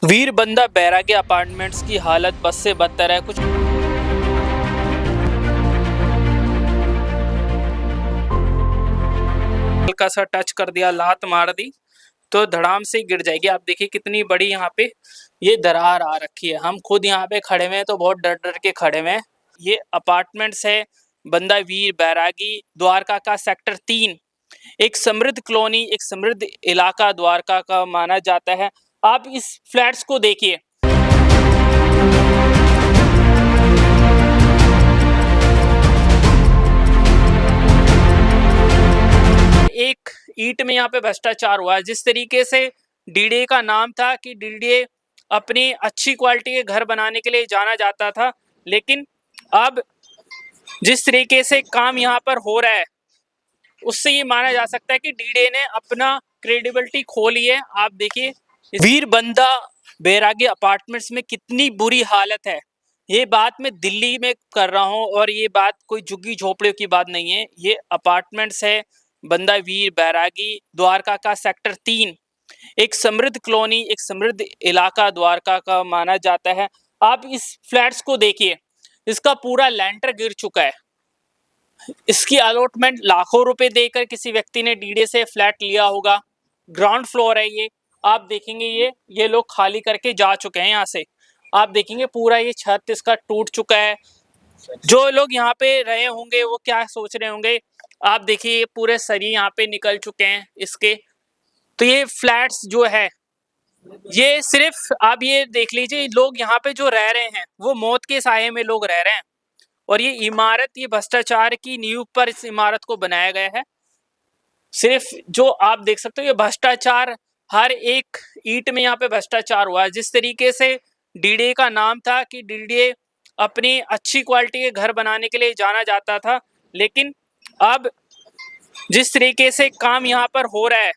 वीर बंदा बैरागी अपार्टमेंट्स की हालत बस से बदतर है। कुछ हल्का सा टच कर दिया, लात मार दी तो धड़ाम से गिर जाएगी। आप देखिए कितनी बड़ी यहाँ पे ये दरार आ रखी है। हम खुद यहाँ पे खड़े हुए हैं तो बहुत डर डर के खड़े हुए हैं। ये अपार्टमेंट्स है बंदा वीर बैरागी, द्वारका का सेक्टर 3। एक समृद्ध कॉलोनी, एक समृद्ध इलाका द्वारका का माना जाता है। आप इस फ्लैट्स को देखिए, एक ईंट में यहाँ पे भ्रष्टाचार हुआ है। जिस तरीके से डीडीए का नाम था कि डीडीए अपनी अच्छी क्वालिटी के घर बनाने के लिए जाना जाता था, लेकिन अब जिस तरीके से काम यहाँ पर हो रहा है उससे ये माना जा सकता है कि डीडीए ने अपना क्रेडिबिलिटी खो ली है। आप देखिए वीर बंदा बैरागी अपार्टमेंट्स में कितनी बुरी हालत है। ये बात मैं दिल्ली में कर रहा हूँ और ये बात कोई झुग्गी झोपड़ियों की बात नहीं है। ये अपार्टमेंट्स है बंदा वीर बैरागी, द्वारका का सेक्टर 3। एक समृद्ध कॉलोनी, एक समृद्ध इलाका द्वारका का माना जाता है। आप इस फ्लैट्स को देखिए, इसका पूरा लैंटर गिर चुका है। इसकी अलॉटमेंट लाखों रुपए देकर किसी व्यक्ति ने डीडीए से फ्लैट लिया होगा। ग्राउंड फ्लोर है ये। आप देखेंगे ये लोग खाली करके जा चुके हैं यहाँ से। आप देखेंगे पूरा ये छत इसका टूट चुका है। जो लोग यहाँ पे रहे होंगे वो क्या सोच रहे होंगे। आप देखिए पूरे सरी यहाँ पे निकल चुके हैं इसके। तो ये फ्लैट्स जो है, ये सिर्फ आप ये देख लीजिए, लोग यहाँ पे जो रह रहे हैं वो मौत के साये में लोग रह रहे हैं। और ये इमारत, ये भ्रष्टाचार की नींव पर इस इमारत को बनाया गया है। सिर्फ जो आप देख सकते हो ये भ्रष्टाचार, हर एक ईंट में यहाँ पे भ्रष्टाचार हुआ है। जिस तरीके से डीडीए का नाम था कि डीडीए अपनी अच्छी क्वालिटी के घर बनाने के लिए जाना जाता था, लेकिन अब जिस तरीके से काम यहाँ पर हो रहा है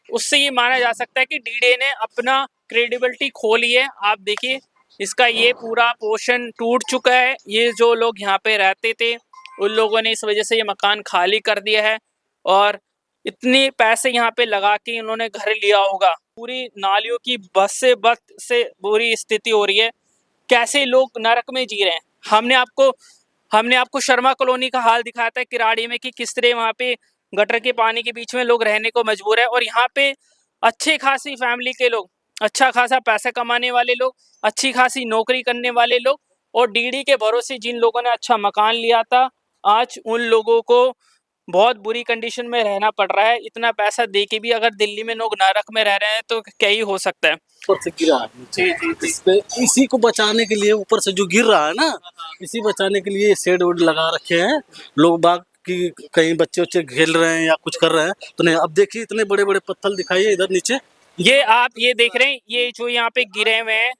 उससे ये माना जा सकता है कि डीडीए ने अपना क्रेडिबिलिटी खो ली है। आप देखिए इसका ये पूरा पोर्शन टूट चुका है। ये जो लोग यहाँ पे रहते थे उन लोगों ने इस वजह से ये मकान खाली कर दिया है और इतने पैसे यहाँ पे लगा के उन्होंने घर लिया होगा। पूरी नालियों की बस से बुरी स्थिति हो रही है। कैसे लोग नरक में जी रहे हैं। हमने आपको शर्मा कॉलोनी का हाल दिखाया था किराड़ी में कि किस तरह वहाँ पे गटर के पानी के बीच में लोग रहने को मजबूर है। और यहाँ पे अच्छे खासी फैमिली के लोग, अच्छा खासा पैसा कमाने वाले लोग, अच्छी खासी नौकरी करने वाले लोग और डीडी के भरोसे जिन लोगों ने अच्छा मकान लिया था, आज उन लोगों को बहुत बुरी कंडीशन में रहना पड़ रहा है। इतना पैसा दे के भी अगर दिल्ली में लोग नरक में रह रहे हैं तो क्या ही हो सकता है। ऊपर से गिरा है नीचे। इस पे इसी को बचाने के लिए ऊपर से जो गिर रहा है ना, इसी बचाने के लिए शेड वेड लगा रखे हैं लोग बाग की। कहीं बच्चे बच्चे खेल रहे हैं या कुछ कर रहे हैं तो नहीं। अब देखिए इतने बड़े बड़े पत्थर दिखाइए इधर नीचे। ये आप ये देख रहे हैं, ये जो यहाँ पे गिरे हुए हैं,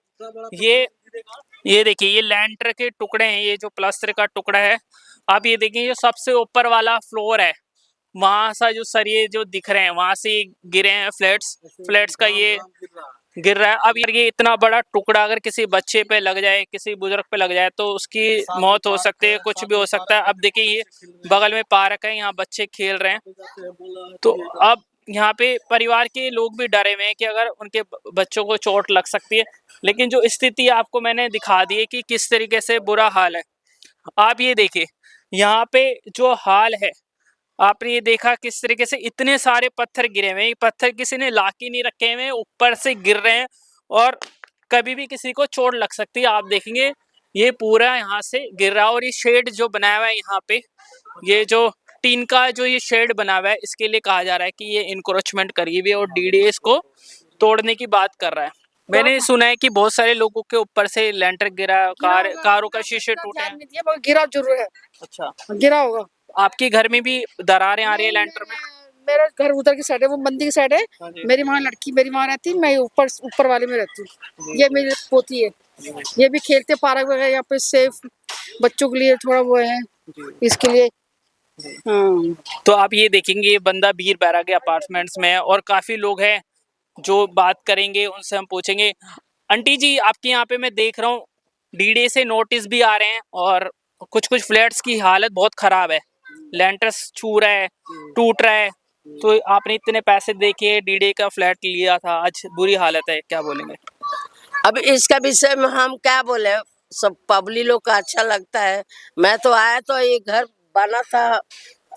ये देखिए ये लैंटर के टुकड़े हैं। ये जो प्लास्टर का टुकड़ा है, आप ये देखिए ये सबसे ऊपर वाला फ्लोर है, वहां सा जो सरिये जो दिख रहे हैं वहां से गिरे हैं फ्लैट्स का ये गिर रहा है। अब ये इतना बड़ा टुकड़ा अगर किसी बच्चे पे लग जाए, किसी बुजुर्ग पे लग जाए तो उसकी मौत हो सकती है, कुछ भी हो सकता है। अब देखिए ये बगल में पार्क है, यहाँ बच्चे खेल रहे हैं। तो अब यहाँ पे परिवार के लोग भी डरे हुए हैं कि अगर उनके बच्चों को चोट लग सकती है। लेकिन जो स्थिति आपको मैंने दिखा दी है कि किस तरीके से बुरा हाल है। आप ये देखिए यहाँ पे जो हाल है, आपने ये देखा किस तरीके से इतने सारे पत्थर गिरे हुए हैं। ये पत्थर किसी ने ला के नहीं रखे हुए, ऊपर से गिर रहे हैं और कभी भी किसी को चोट लग सकती है। आप देखेंगे ये पूरा यहाँ से गिर रहा है। और ये शेड जो बनाया हुआ है यहाँ पे, ये जो टीन का जो ये शेड बना हुआ है, इसके लिए कहा जा रहा है कि ये इंक्रोचमेंट करी हुई है और डीडीए इसको तोड़ने की बात कर रहा है। मैंने सुना है कि बहुत सारे लोगों के ऊपर से लेंटर गिरा, कारों का शीशे टूटे हैं। गिरा जरूर है। अच्छा, गिरा होगा। आपके घर में भी दरारें आ रही है लेंटर में? मेरा घर उधर की साइड है, वो मंदिर की साइड है। मेरी वहाँ लड़की मेरी वहाँ रहती है, मैं ऊपर वाले में रहती हूँ। ये मेरी पोती है। ये भी खेलते पार्क वगैरह यहाँ पे सेफ बच्चों के लिए थोड़ा वो है इसके लिए। हाँ। तो आप ये देखेंगे ये बंदा वीर बैरागी अपार्टमेंट्स में है और काफी लोग हैं जो बात करेंगे, उनसे हम पूछेंगे। आंटी जी, आपके यहाँ पे मैं देख रहा हूँ डीडीए से नोटिस भी आ रहे हैं और कुछ फ्लैट्स की हालत बहुत खराब है, लेंटर्स छू रहा है, टूट रहा है। तो आपने इतने पैसे दे के डीडीए का फ्लैट लिया था, आज बुरी हालत है, क्या बोलेंगे? अब इसका विषय में हम क्या बोले, सब पब्लिक लोग का अच्छा लगता है। मैं तो आया तो ये घर बना था,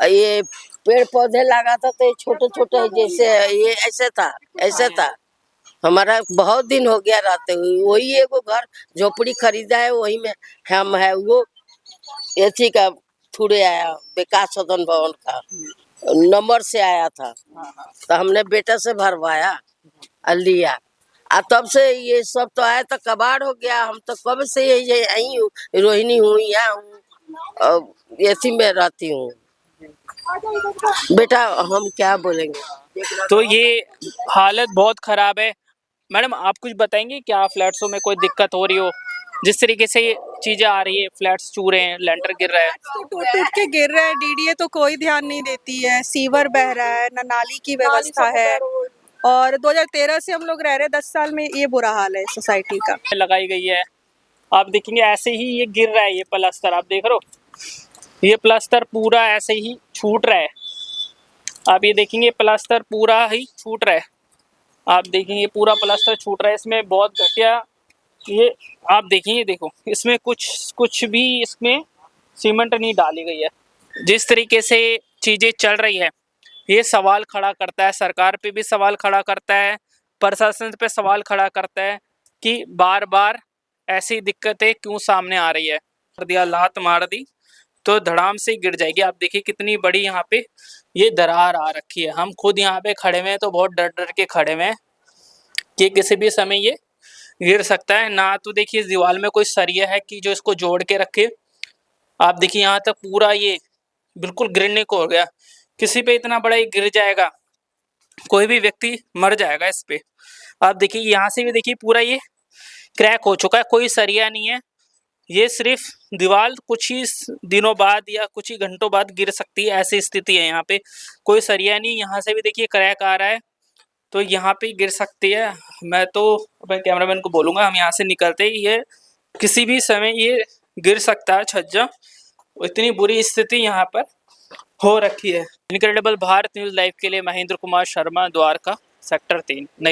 ये पेड़ पौधे लगा था, तो ये छोटे छोटे जैसे ये ऐसे था। हमारा बहुत दिन हो गया रहते हुए, वही एगो घर झोपड़ी खरीदा है, वही में हम है। वो एथी का थोड़े आया, विकास सदन भवन का नंबर से आया था, तो हमने बेटा से भरवाया और लिया। तब से ये सब तो आया तो कबाड़ हो गया। हम तो कब से यही आई हूँ, रोहिणी हूँ, यहाँ हूँ, एसी में रहती हूँ। बेटा हम क्या बोलेंगे। तो ये हालत बहुत खराब है। मैडम आप कुछ बताएंगे क्या फ्लैट्सों में कोई दिक्कत हो रही हो, जिस तरीके से ये चीजें आ रही है, फ्लैट्स चू रहे हैं, लेंटर गिर रहा है। तो टूट टूट के गिर रहा है। डीडीए तो कोई ध्यान नहीं देती है, सीवर बह रहा है, ना नाली की व्यवस्था है। और 2013 से हम लोग रह रहे हैं, 10 साल में ये बुरा हाल है सोसाइटी का। लगाई गई है, आप देखेंगे ऐसे ही ये गिर रहा है। ये प्लास्टर आप देख रहे हो, ये प्लास्टर पूरा ऐसे ही छूट रहा है। आप ये देखेंगे प्लास्टर पूरा ही छूट रहा है। आप देखेंगे पूरा प्लास्टर छूट रहा है। इसमें बहुत घटिया, ये आप देखेंगे, देखो इसमें कुछ भी इसमें सीमेंट नहीं डाली गई है। जिस तरीके से चीज़ें चल रही है, ये सवाल खड़ा करता है, सरकार पे भी सवाल खड़ा करता है, प्रशासन पे सवाल खड़ा करता है कि बार बार ऐसी दिक्कतें क्यों सामने आ रही है। कर दिया, लात मार दी तो धड़ाम से गिर जाएगी। आप देखिए कितनी बड़ी यहाँ पे ये दरार आ रखी है। हम खुद यहाँ पे खड़े हुए हैं तो बहुत डर डर के खड़े हुए हैं कि किसी भी समय ये गिर सकता है। ना तो देखिए दीवार में कोई सरिया है कि जो इसको जोड़ के रखे। आप देखिए यहाँ तक पूरा ये बिल्कुल गिरने को हो गया। किसी पे इतना बड़ा ये गिर जाएगा, कोई भी व्यक्ति मर जाएगा इस पे। आप देखिए यहाँ से भी देखिए पूरा ये क्रैक हो चुका है, कोई सरिया नहीं है। ये सिर्फ दीवार कुछ ही दिनों बाद या कुछ ही घंटों बाद गिर सकती है, ऐसी स्थिति है यहाँ पे। कोई सरिया नहीं, यहाँ से भी देखिए क्रैक आ रहा है, तो यहाँ पे गिर सकती है। मैं तो अपने कैमरामैन को बोलूँगा हम यहाँ से निकलते ही ये किसी भी समय ये गिर सकता है छज्जा। इतनी बुरी स्थिति यहाँ पर हो रखी है। इनक्रेडिबल भारत न्यूज़ लाइव के लिए महेंद्र कुमार शर्मा, द्वारका, सेक्टर 3, नई